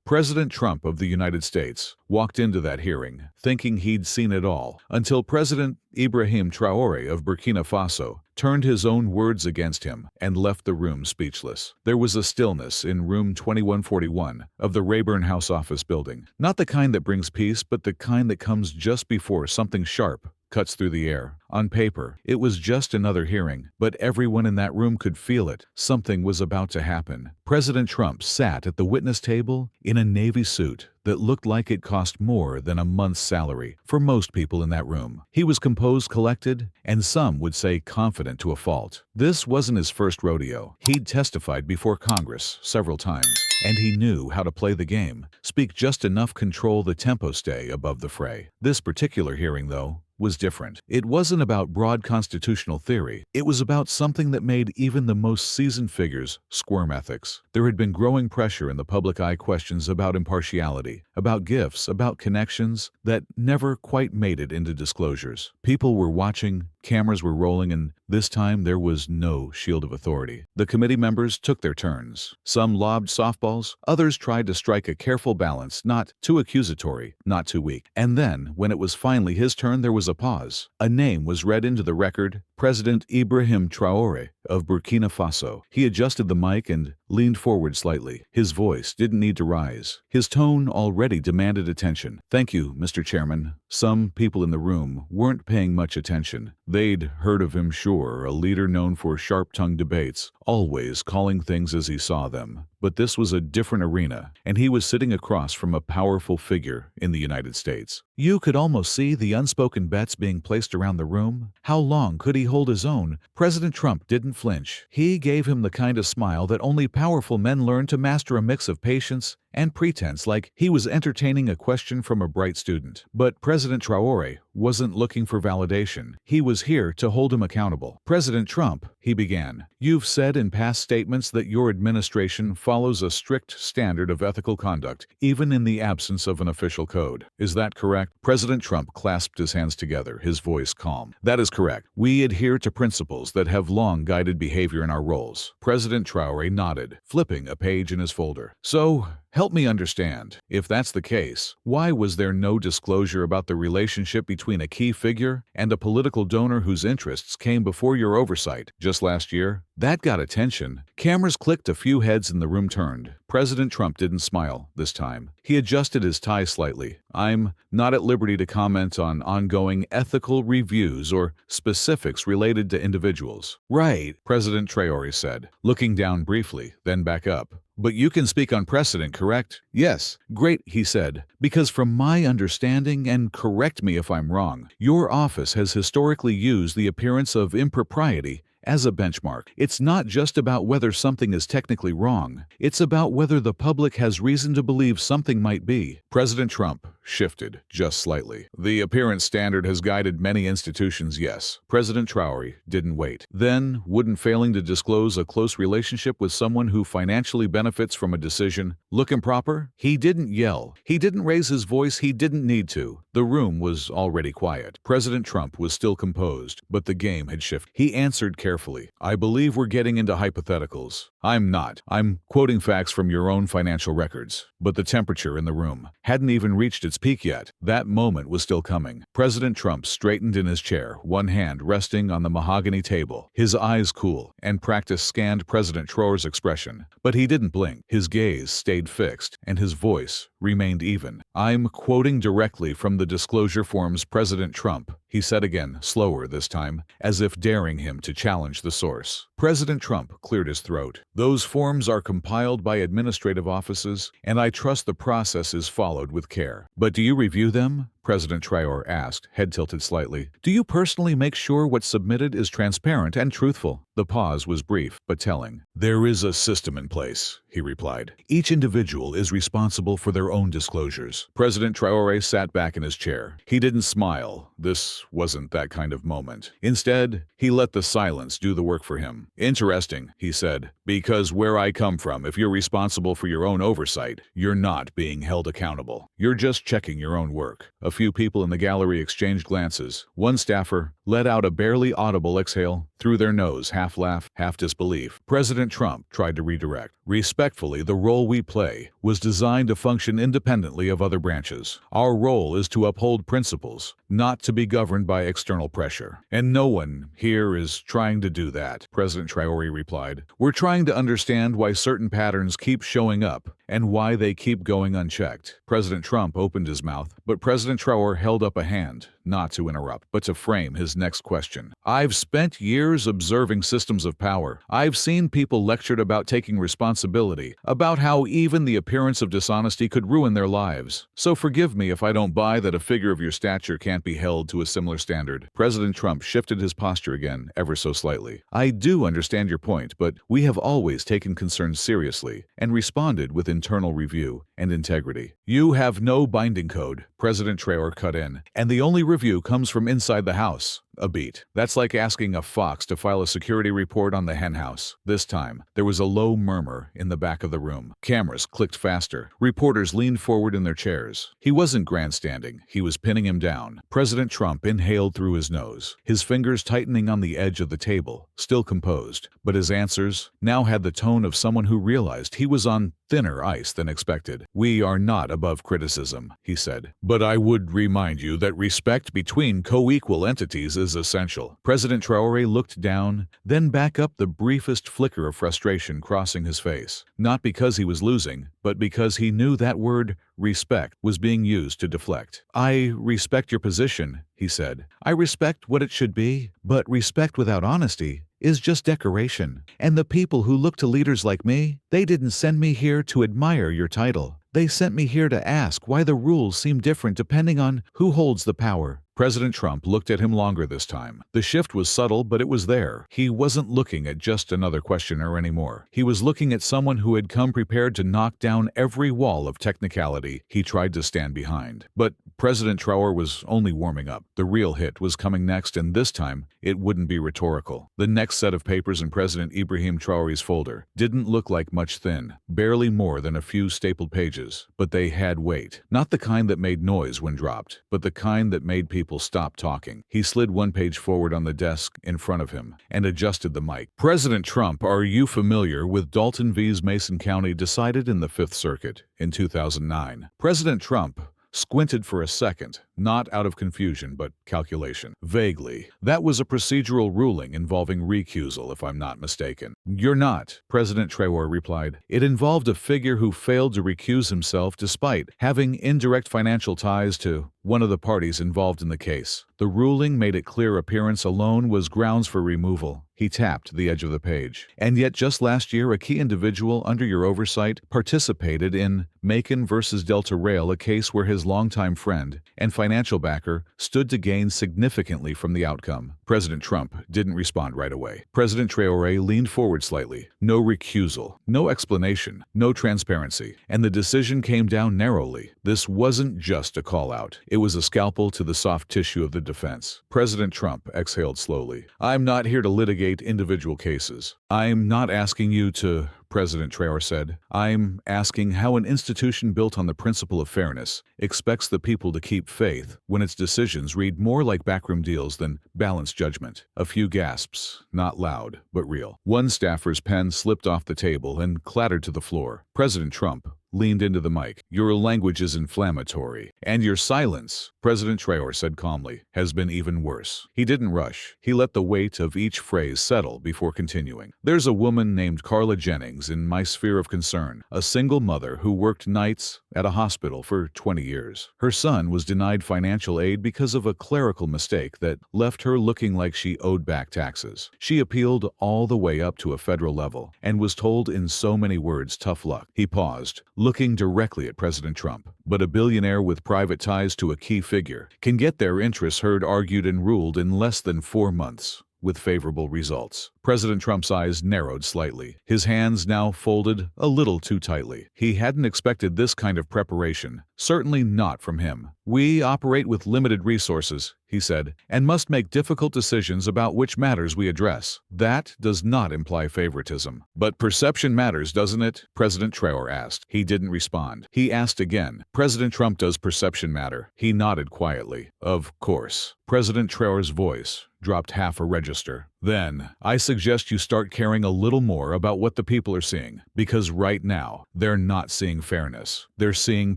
President Trump of the United States walked into that hearing thinking he'd seen it all, until President Ibrahim Traoré of Burkina Faso turned his own words against him and left the room speechless. There was a stillness in room 2141 of the Rayburn House office building, not the kind that brings peace, but the kind that comes just before something sharp cuts through the air. On paper, it was just another hearing, but everyone in that room could feel it. Something was about to happen. President Trump sat at the witness table in a navy suit that looked like it cost more than a month's salary for most people in that room. He was composed, collected, and some would say confident to a fault. This wasn't his first rodeo. He'd testified before Congress several times, and he knew how to play the game, speak just enough, control the tempo, stay above the fray. This particular hearing, though, was different. It wasn't about broad constitutional theory. It was about something that made even the most seasoned figures squirm: ethics. There had been growing pressure in the public eye, questions about impartiality, about gifts, about connections that never quite made it into disclosures. People were watching, cameras were rolling, and this time there was no shield of authority. The committee members took their turns. Some lobbed softballs, others tried to strike a careful balance, not too accusatory, not too weak. And then, when it was finally his turn, there was a pause. A name was read into the record: President Ibrahim Traoré of Burkina Faso. He adjusted the mic and leaned forward slightly. His voice didn't need to rise. His tone already demanded attention. "Thank you, Mr. Chairman." Some people in the room weren't paying much attention. They'd heard of him, sure, a leader known for sharp-tongued debates, always calling things as he saw them. But this was a different arena, and he was sitting across from a powerful figure in the United States. You could almost see the unspoken bets being placed around the room. How long could he hold his own? President Trump didn't flinch. He gave him the kind of smile that only powerful men learn to master, a mix of patience and pretense, like he was entertaining a question from a bright student. But President Traoré wasn't looking for validation. He was here to hold him accountable. "President Trump," he began, "you've said in past statements that your administration follows a strict standard of ethical conduct, even in the absence of an official code. Is that correct?" President Trump clasped his hands together, his voice calm. "That is correct. We adhere to principles that have long guided behavior in our roles." President Traoré nodded, flipping a page in his folder. "So, help me understand. If that's the case, why was there no disclosure about the relationship between a key figure and a political donor whose interests came before your oversight just last year?" That got attention. Cameras clicked, a few heads in the room turned. President Trump didn't smile this time. He adjusted his tie slightly. "I'm not at liberty to comment on ongoing ethical reviews or specifics related to individuals." "Right," President Traoré said, looking down briefly, then back up. "But you can speak on precedent, correct?" "Yes." "Great," he said, "because from my understanding, and correct me if I'm wrong, your office has historically used the appearance of impropriety as a benchmark. It's not just about whether something is technically wrong. It's about whether the public has reason to believe something might be." President Trump shifted just slightly. "The appearance standard has guided many institutions, yes." President Traoré didn't wait. "Then, wouldn't failing to disclose a close relationship with someone who financially benefits from a decision look improper?" He didn't yell. He didn't raise his voice. He didn't need to. The room was already quiet. President Trump was still composed, but the game had shifted. He answered carefully, "I believe we're getting into hypotheticals." "I'm not. I'm quoting facts from your own financial records." But the temperature in the room hadn't even reached its peak yet. That moment was still coming. President Trump straightened in his chair, one hand resting on the mahogany table, his eyes cool, and practice scanned President Traoré's expression. But he didn't blink. His gaze stayed fixed, and his voice remained even. "I'm quoting directly from the disclosure forms, President Trump," he said again, slower this time, as if daring him to challenge the source. President Trump cleared his throat. "Those forms are compiled by administrative offices, and I trust the process is followed with care." "But do you review them?" President Traoré asked, head tilted slightly. "Do you personally make sure what's submitted is transparent and truthful?" The pause was brief, but telling. "There is a system in place," he replied. "Each individual is responsible for their own disclosures." President Traoré sat back in his chair. He didn't smile. This wasn't that kind of moment. Instead, he let the silence do the work for him. "Interesting," he said, "because where I come from, if you're responsible for your own oversight, you're not being held accountable. You're just checking your own work." A few people in the gallery exchanged glances. One staffer let out a barely audible exhale through their nose, half laugh, half disbelief. President Trump tried to redirect. "Respect Respectfully, the role we play was designed to function independently of other branches. Our role is to uphold principles, not to be governed by external pressure. And no one here is trying to do that, President Traoré replied. We're trying to understand why certain patterns keep showing up and why they keep going unchecked. President Trump opened his mouth, but President Traoré held up a hand, not to interrupt, but to frame his next question. I've spent years observing systems of power. I've seen people lectured about taking responsibility, about how even the appearance of dishonesty could ruin their lives. So forgive me if I don't buy that a figure of your stature can't be held to a similar standard. President Trump shifted his posture again, ever so slightly. I do understand your point, but we have always taken concerns seriously and responded with internal review and integrity. You have no binding code, President Traoré cut in, and the only review comes from inside the House. A beat. That's like asking a fox to file a security report on the henhouse. This time, there was a low murmur in the back of the room. Cameras clicked faster. Reporters leaned forward in their chairs. He wasn't grandstanding. He was pinning him down. President Trump inhaled through his nose, his fingers tightening on the edge of the table, still composed. But his answers now had the tone of someone who realized he was on thinner ice than expected. We are not above criticism, he said. But I would remind you that respect between co-equal entities is essential. President Traoré looked down, then back up, the briefest flicker of frustration crossing his face. Not because he was losing, but because he knew that word, respect, was being used to deflect. I respect your position, he said. I respect what it should be, but respect without honesty is just decoration. And the people who look to leaders like me, they didn't send me here to admire your title. They sent me here to ask why the rules seem different depending on who holds the power. President Trump looked at him longer this time. The shift was subtle, but it was there. He wasn't looking at just another questioner anymore. He was looking at someone who had come prepared to knock down every wall of technicality he tried to stand behind. But President Traoré was only warming up. The real hit was coming next, and this time, it wouldn't be rhetorical. The next set of papers in President Ibrahim Traoré's folder didn't look like much, thin, barely more than a few stapled pages. But they had weight. Not the kind that made noise when dropped, but the kind that made people stop talking. He slid one page forward on the desk in front of him and adjusted the mic. President Trump, are you familiar with Dalton vs. Mason County, decided in the Fifth Circuit in 2009? President Trump squinted for a second, not out of confusion but calculation. Vaguely. That was a procedural ruling involving recusal, if I'm not mistaken. You're not, President Traoré replied. It involved a figure who failed to recuse himself despite having indirect financial ties to one of the parties involved in the case. The ruling made it clear appearance alone was grounds for removal. He tapped the edge of the page. And yet just last year, a key individual under your oversight participated in Macon versus Delta Rail, a case where his longtime friend and financial backer stood to gain significantly from the outcome. President Trump didn't respond right away. President Traoré leaned forward slightly. No recusal, no explanation, no transparency, and the decision came down narrowly. This wasn't just a call-out. It was a scalpel to the soft tissue of the defense. President Trump exhaled slowly. I'm not here to litigate individual cases. I'm not asking you to, President Traoré said. I'm asking how an institution built on the principle of fairness expects the people to keep faith when its decisions read more like backroom deals than balanced judgment. A few gasps, not loud, but real. One staffer's pen slipped off the table and clattered to the floor. President Trump leaned into the mic. Your language is inflammatory, and your silence, President Traoré said calmly, has been even worse. He didn't rush. He let the weight of each phrase settle before continuing. There's a woman named Carla Jennings in my sphere of concern, a single mother who worked nights at a hospital for 20 years. Her son was denied financial aid because of a clerical mistake that left her looking like she owed back taxes. She appealed all the way up to a federal level and was told in so many words, tough luck. He paused, looking directly at President Trump. But a billionaire with private ties to a key figure can get their interests heard, argued, and ruled in less than 4 months, with favorable results. President Trump's eyes narrowed slightly, his hands now folded a little too tightly. He hadn't expected this kind of preparation, certainly not from him. We operate with limited resources, he said, and must make difficult decisions about which matters we address. That does not imply favoritism. But perception matters, doesn't it? President Traoré asked. He didn't respond. He asked again. President Trump, does perception matter? He nodded quietly. Of course. President Traoré's voice dropped half a register. Then, I suggest you start caring a little more about what the people are seeing, because right now, they're not seeing fairness. They're seeing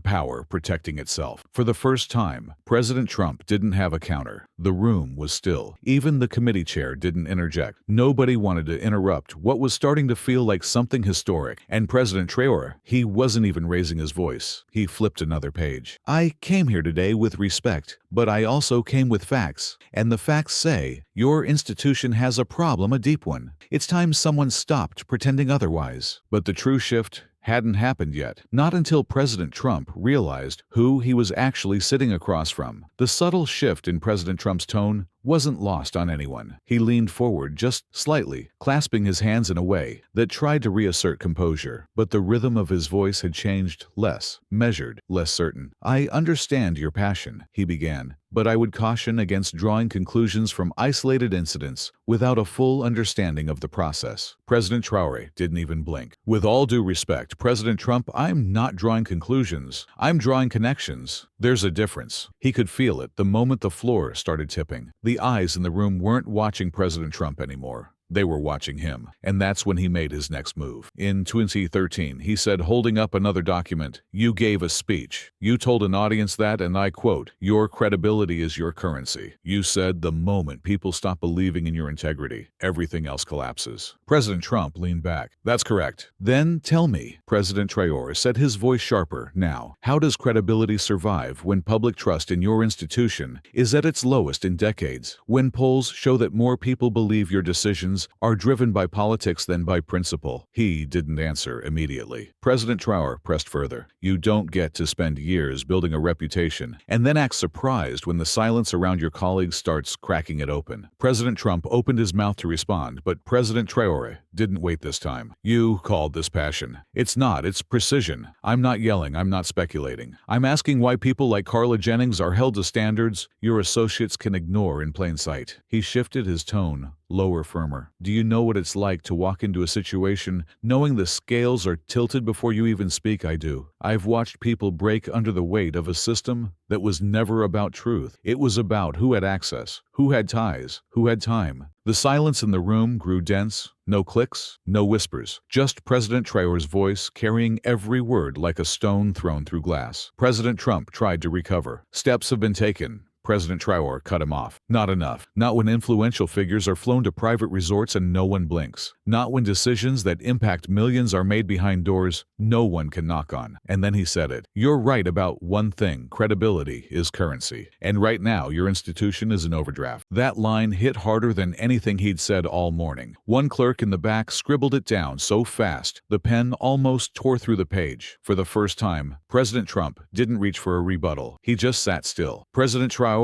power protecting itself. For the first time, President Trump didn't have a counter. The room was still. Even the committee chair didn't interject. Nobody wanted to interrupt what was starting to feel like something historic. And President Traoré, he wasn't even raising his voice. He flipped another page. I came here today with respect, but I also came with facts. And the facts say, your institution has a problem, a deep one. It's time someone stopped pretending otherwise. But the true shift hadn't happened yet. Not until President Trump realized who he was actually sitting across from. The subtle shift in President Trump's tone wasn't lost on anyone. He leaned forward just slightly, clasping his hands in a way that tried to reassert composure. But the rhythm of his voice had changed, less measured, less certain. I understand your passion, he began, but I would caution against drawing conclusions from isolated incidents without a full understanding of the process. President Traoré didn't even blink. With all due respect, President Trump, I'm not drawing conclusions. I'm drawing connections. There's a difference. He could feel it the moment the floor started tipping. The eyes in the room weren't watching President Trump anymore. They were watching him, and that's when he made his next move. In 2013, he said, holding up another document, you gave a speech. You told an audience that, and I quote, your credibility is your currency. You said the moment people stop believing in your integrity, everything else collapses. President Trump leaned back. That's correct. Then tell me, President Traoré said, his voice sharper now, how does credibility survive when public trust in your institution is at its lowest in decades, when polls show that more people believe your decisions are driven by politics than by principle? He didn't answer immediately. President Traoré pressed further. You don't get to spend years building a reputation and then act surprised when the silence around your colleagues starts cracking it open. President Trump opened his mouth to respond, but President Traoré didn't wait this time. You called this passion. It's not, it's precision. I'm not yelling, I'm not speculating. I'm asking why people like Carla Jennings are held to standards your associates can ignore in plain sight. He shifted his tone, lower, firmer. Do you know what it's like to walk into a situation knowing the scales are tilted before you even speak? I do. I've watched people break under the weight of a system that was never about truth. It was about who had access, who had ties, who had time. The silence in the room grew dense. No clicks, no whispers. Just President Traoré's voice carrying every word like a stone thrown through glass. President Trump tried to recover. Steps have been taken. President Traoré cut him off. Not enough. Not when influential figures are flown to private resorts and no one blinks. Not when decisions that impact millions are made behind doors no one can knock on. And then he said it. You're right about one thing. Credibility is currency. And right now, your institution is in overdraft. That line hit harder than anything he'd said all morning. One clerk in the back scribbled it down so fast, the pen almost tore through the page. For the first time, President Trump didn't reach for a rebuttal. He just sat still. President Traoré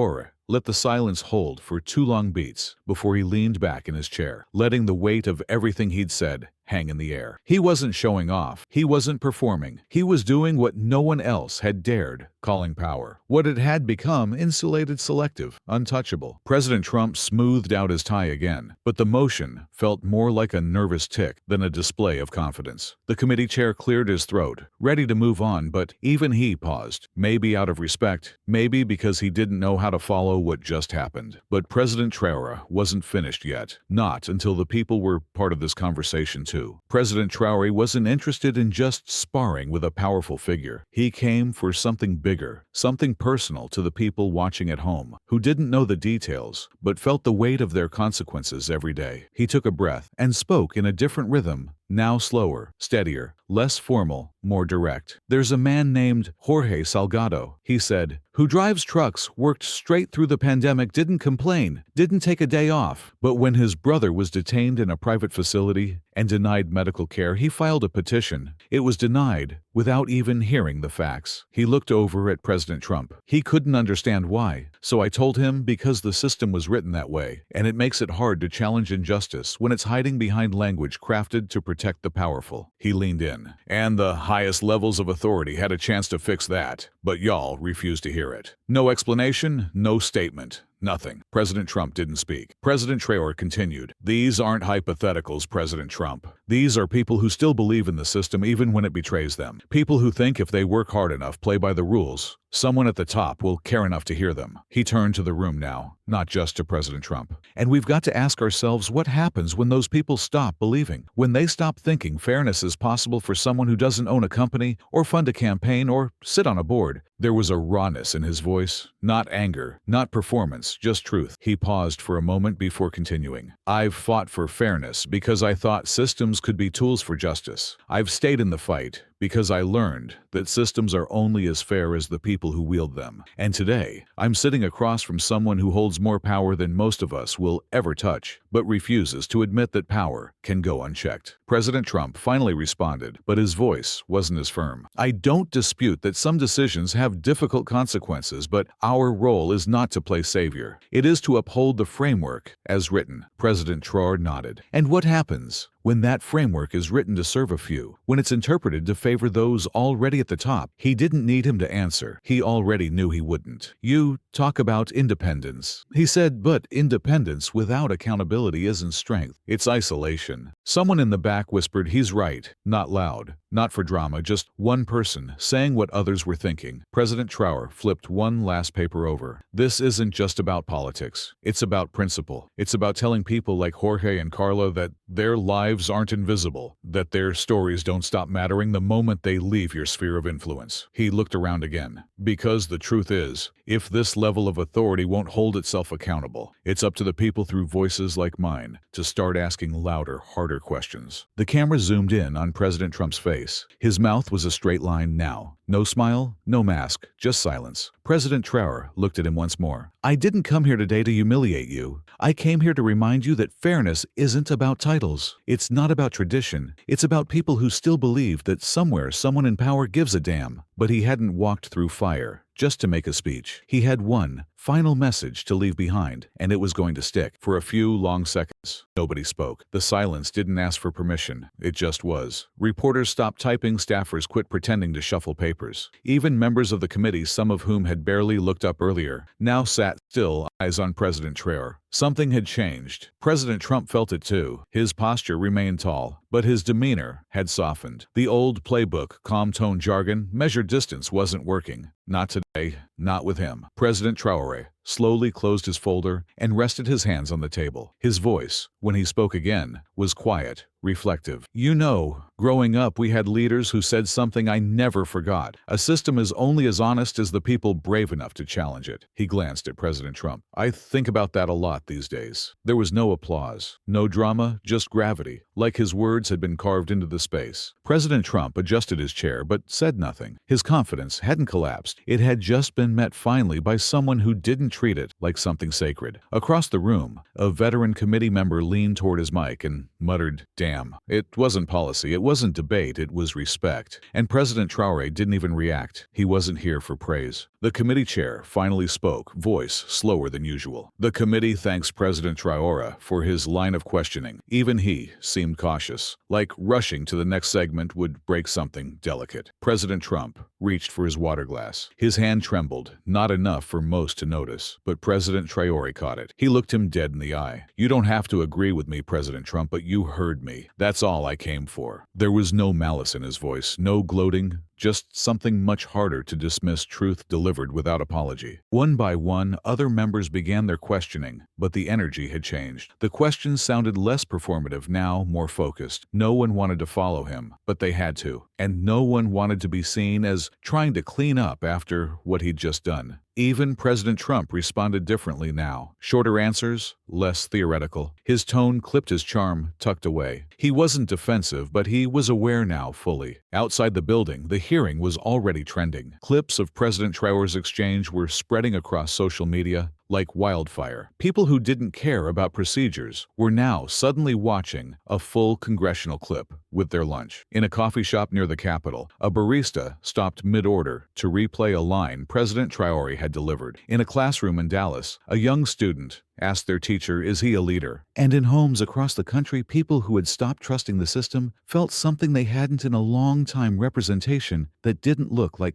let the silence hold for 2 long beats before he leaned back in his chair, letting the weight of everything he'd said hang in the air. He wasn't showing off. He wasn't performing. He was doing what no one else had dared, calling power. What it had become insulated, selective, untouchable. President Trump smoothed out his tie again, but the motion felt more like a nervous tick than a display of confidence. The committee chair cleared his throat, ready to move on, but even he paused, maybe out of respect, maybe because he didn't know how to follow what just happened. But President Traoré wasn't finished yet, not until the people were part of this conversation too. President Traoré wasn't interested in just sparring with a powerful figure. He came for something bigger, something personal to the people watching at home, who didn't know the details, but felt the weight of their consequences every day. He took a breath and spoke in a different rhythm, now slower, steadier, less formal, more direct. There's a man named Jorge Salgado, he said, who drives trucks, worked straight through the pandemic, didn't complain, didn't take a day off. But when his brother was detained in a private facility and denied medical care, he filed a petition. It was denied without even hearing the facts. He looked over at President Trump. He couldn't understand why. So I told him because the system was written that way, and it makes it hard to challenge injustice when it's hiding behind language crafted to protect the powerful. He leaned in, and the highest levels of authority had a chance to fix that, but y'all refused to hear it. No explanation, no statement. Nothing. President Trump didn't speak. President Traoré continued. These aren't hypotheticals, President Trump. These are people who still believe in the system even when it betrays them. People who think if they work hard enough, play by the rules, someone at the top will care enough to hear them. He turned to the room now, not just to President Trump. And we've got to ask ourselves what happens when those people stop believing, when they stop thinking fairness is possible for someone who doesn't own a company or fund a campaign or sit on a board. There was a rawness in his voice, not anger, not performance, just truth. He paused for a moment before continuing. I've fought for fairness because I thought systems could be tools for justice. I've stayed in the fight because I learned that systems are only as fair as the people who wield them. And today, I'm sitting across from someone who holds more power than most of us will ever touch, but refuses to admit that power can go unchecked. President Trump finally responded, but his voice wasn't as firm. I don't dispute that some decisions have difficult consequences, but our role is not to play savior. It is to uphold the framework as written. President Traoré nodded. And what happens when that framework is written to serve a few, when it's interpreted to favor those already at the top? He didn't need him to answer. He already knew he wouldn't. You talk about independence, he said, but independence without accountability isn't strength. It's isolation. Someone in the back whispered, he's right, not loud. Not for drama, just one person saying what others were thinking. President Traoré flipped one last paper over. This isn't just about politics. It's about principle. It's about telling people like Jorge and Carla that their lives aren't invisible, that their stories don't stop mattering the moment they leave your sphere of influence. He looked around again. Because the truth is, if this level of authority won't hold itself accountable, it's up to the people through voices like mine to start asking louder, harder questions. The camera zoomed in on President Trump's face. His mouth was a straight line now. No smile, no mask, just silence. President Traoré looked at him once more. I didn't come here today to humiliate you. I came here to remind you that fairness isn't about titles. It's not about tradition. It's about people who still believe that somewhere someone in power gives a damn. But he hadn't walked through fire just to make a speech. He had one final message to leave behind, and it was going to stick. For a few long seconds, nobody spoke. The silence didn't ask for permission. It just was. Reporters stopped typing, staffers quit pretending to shuffle papers. Even members of the committee, some of whom had barely looked up earlier, now sat still, eyes on President Traoré. Something had changed. President Trump felt it too. His posture remained tall, but his demeanor had softened. The old playbook, calm tone jargon, measured distance wasn't working. Not today, not with him. President Traoré slowly closed his folder and rested his hands on the table. His voice, when he spoke again, was quiet, reflective. You know, growing up we had leaders who said something I never forgot. A system is only as honest as the people brave enough to challenge it. He glanced at President Trump. I think about that a lot these days. There was no applause, no drama, just gravity, like his words had been carved into the space. President Trump adjusted his chair but said nothing. His confidence hadn't collapsed. It had just been met finally by someone who didn't treat it like something sacred. Across the room, a veteran committee member leaned toward his mic and muttered, "Damn." It wasn't policy, it wasn't debate, it was respect. And President Traoré didn't even react. He wasn't here for praise. The committee chair finally spoke, voice slower than usual. The committee thanks President Traoré for his line of questioning. Even he seemed cautious, like rushing to the next segment would break something delicate. President Trump reached for his water glass. His hand trembled, not enough for most to notice, but President Traoré caught it. He looked him dead in the eye. You don't have to agree with me, President Trump, but you heard me. That's all I came for. There was no malice in his voice, no gloating, just something much harder to dismiss, truth delivered without apology. One by one, other members began their questioning, but the energy had changed. The questions sounded less performative now, more focused. No one wanted to follow him, but they had to. And no one wanted to be seen as trying to clean up after what he'd just done. Even President Trump responded differently now. Shorter answers, less theoretical. His tone clipped, his charm tucked away. He wasn't defensive, but he was aware now fully. Outside the building, the hearing was already trending. Clips of President Traoré's exchange were spreading across social media like wildfire. People who didn't care about procedures were now suddenly watching a full congressional clip with their lunch. In a coffee shop near the Capitol, a barista stopped mid-order to replay a line President Traoré had delivered. In a classroom in Dallas, a young student asked their teacher, is he a leader? And in homes across the country, people who had stopped trusting the system felt something they hadn't in a long time: representation that didn't look like